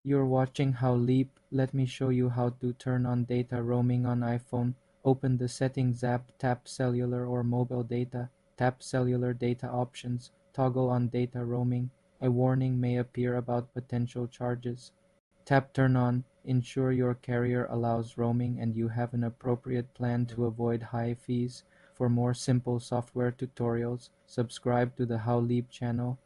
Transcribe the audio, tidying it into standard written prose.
You're watching How Leap. Let me show you how to turn on data roaming on iPhone. Open the Settings app, tap Cellular or Mobile Data, tap Cellular Data Options, toggle on Data Roaming. A warning may appear about potential charges. Tap Turn On. Ensure your carrier allows roaming and you have an appropriate plan to avoid high fees. For more simple software tutorials, subscribe to the How Leap channel.